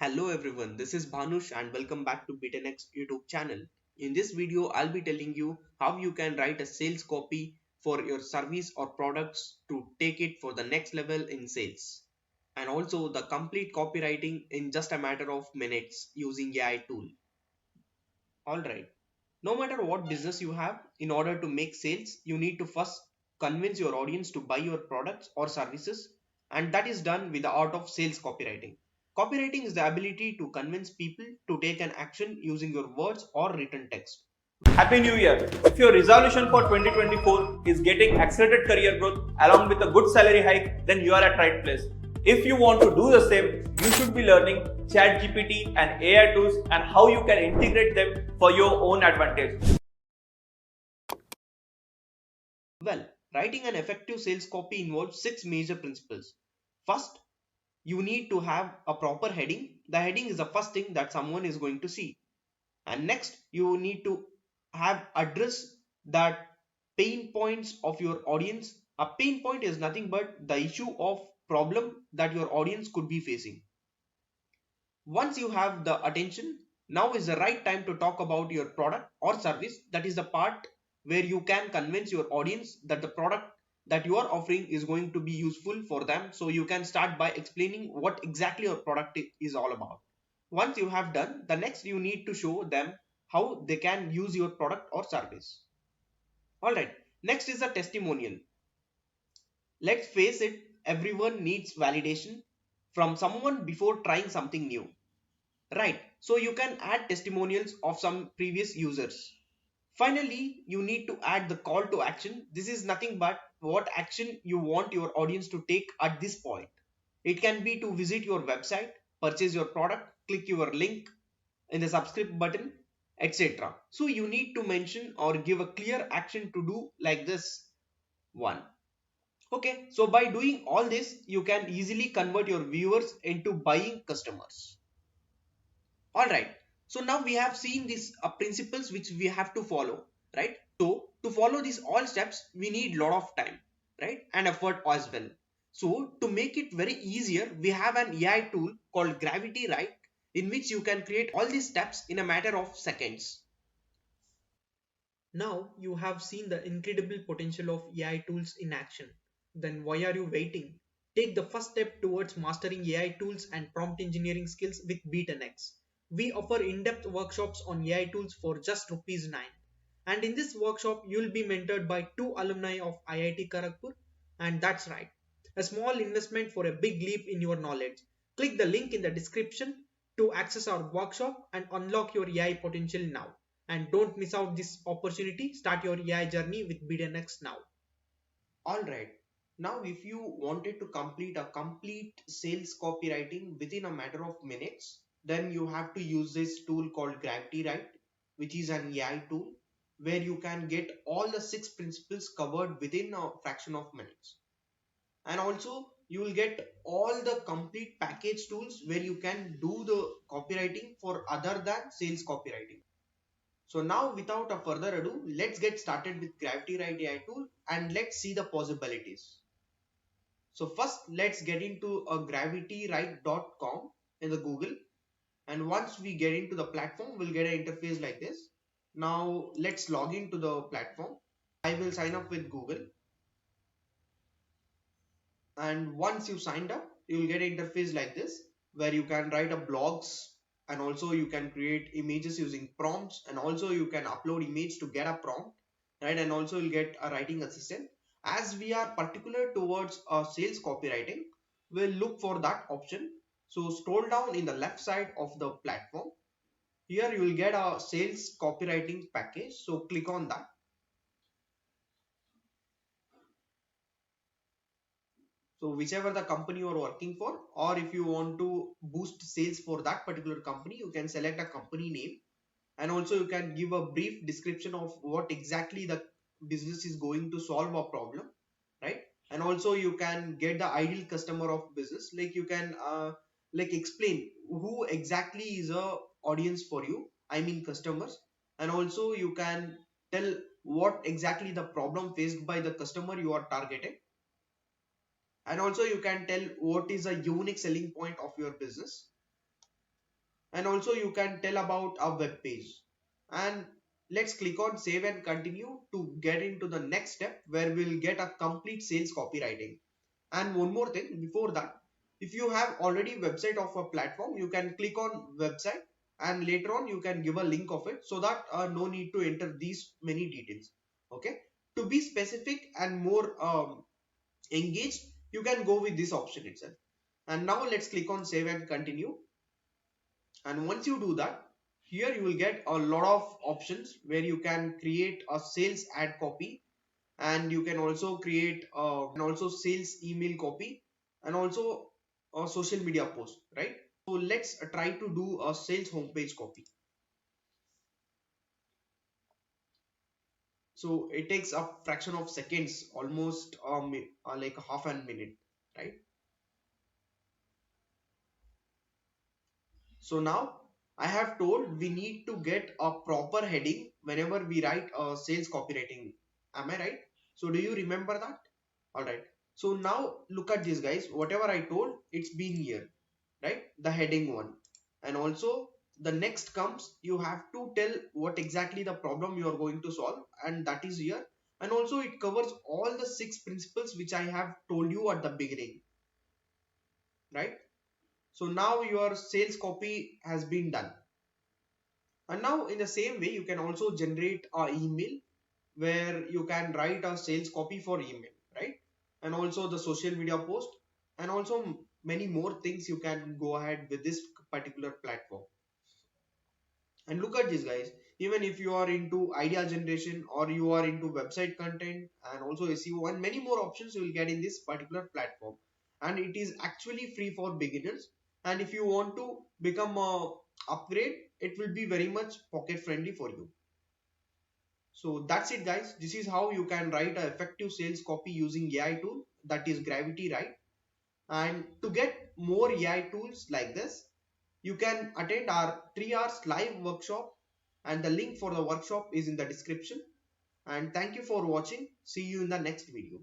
Hello everyone, this is Bhanush and welcome back to Be10x YouTube channel. In this video, I'll be telling you how you can write a sales copy for your service or products to take it for the next level in sales. And also the complete copywriting in just a matter of minutes using AI tool. Alright, no matter what business you have, in order to make sales, you need to first convince your audience to buy your products or services, and that is done with the art of sales copywriting. Copywriting is the ability to convince people to take an action using your words or written text. Happy New Year! If your resolution for 2024 is getting accelerated career growth along with a good salary hike, then you are at right place. If you want to do the same, you should be learning ChatGPT and AI tools and how you can integrate them for your own advantage. Well, writing an effective sales copy involves 6 major principles. First, you need to have a proper heading. The heading is the first thing that someone is going to see. And next, you need to have address that pain points of your audience. A pain point is nothing but the issue of problem that your audience could be facing. Once you have the attention, now is the right time to talk about your product or service. That is the part where you can convince your audience that the product that you are offering is going to be useful for them. So you can start by explaining what exactly your product is all about. Once you have done, the next you need to show them how they can use your product or service. Alright, next is a testimonial. Let's face it, everyone needs validation from someone before trying something new. Right, so you can add testimonials of some previous users. Finally, you need to add the call to action. This is nothing but what action you want your audience to take at this point. It can be to visit your website, purchase your product, click your link in the subscribe button, etc. So you need to mention or give a clear action to do like this one. Okay, so by doing all this, you can easily convert your viewers into buying customers. Alright, so now we have seen these principles which we have to follow, right? So to follow these all steps, we need lot of time, right? And effort as well. So to make it very easier, we have an AI tool called Gravity, right? In which you can create all these steps in a matter of seconds. Now you have seen the incredible potential of AI tools in action. Then why are you waiting? Take the first step towards mastering AI tools and prompt engineering skills with Be10x. We offer in-depth workshops on AI tools for just rupees 9. And in this workshop, you'll be mentored by 2 alumni of IIT Kharagpur. And that's right, a small investment for a big leap in your knowledge. Click the link in the description to access our workshop and unlock your AI potential now. And don't miss out this opportunity. Start your AI journey with Be10x now. Alright, now if you wanted to complete a complete sales copywriting within a matter of minutes, then you have to use this tool called Gravity, right? Which is an AI tool where you can get all the 6 principles covered within a fraction of minutes. And also you will get all the complete package tools where you can do the copywriting for other than sales copywriting. So now without a further ado, let's get started with Gravity Write AI tool and let's see the possibilities. So first let's get into a gravitywrite.com in the Google, and once we get into the platform, we'll get an interface like this. Now let's log into the platform. I will sign up with Google, and once you signed up, you will get an interface like this where you can write a blogs, and also you can create images using prompts, and also you can upload image to get a prompt, right? And also you'll get a writing assistant. As we are particular towards sales copywriting, we'll look for that option. So scroll down in the left side of the platform. Here you will get a sales copywriting package, so click on that. So whichever the company you are working for, or if you want to boost sales for that particular company, you can select a company name, and also you can give a brief description of what exactly the business is going to solve a problem, right? And also you can get the ideal customer of business, like you can like explain who exactly is a audience for you, I mean customers. And also you can tell what exactly the problem faced by the customer you are targeting, and also you can tell what is a unique selling point of your business. and also you can tell about a web page. And let's click on save and continue to get into the next step where we'll get a complete sales copywriting. And one more thing before that, if you have already website of a platform, you can click on website and later on you can give a link of it, so that no need to enter these many details. Okay, to be specific and more engaged, you can go with this option itself. And now let's click on save and continue. And once you do that, here you will get a lot of options where you can create a sales ad copy, and you can also create and also sales email copy, and also a social media post, right? So let's try to do a sales homepage copy. So it takes a fraction of seconds, almost like a half a minute, right? So now I have told we need to get a proper heading whenever we write a sales copywriting. Am I right? So do you remember that? All right. So now look at this, guys. Whatever I told, it's been here, right? The heading one. And also the next comes, you have to tell what exactly the problem you are going to solve, and that is here. And also it covers all the 6 principles which I have told you at the beginning, right? So now your sales copy has been done. And now in the same way, you can also generate an email where you can write a sales copy for email, right? And also the social media post, and also many more things you can go ahead with this particular platform. And look at this, guys. Even if you are into idea generation or you are into website content and also SEO and many more options you will get in this particular platform. And it is actually free for beginners. And if you want to become a upgrade, it will be very much pocket friendly for you. So that's it, guys. This is how you can write an effective sales copy using AI tool, that is Gravity, right? And to get more AI tools like this, you can attend our 3 hours live workshop, and the link for the workshop is in the description. And thank you for watching. See you in the next video.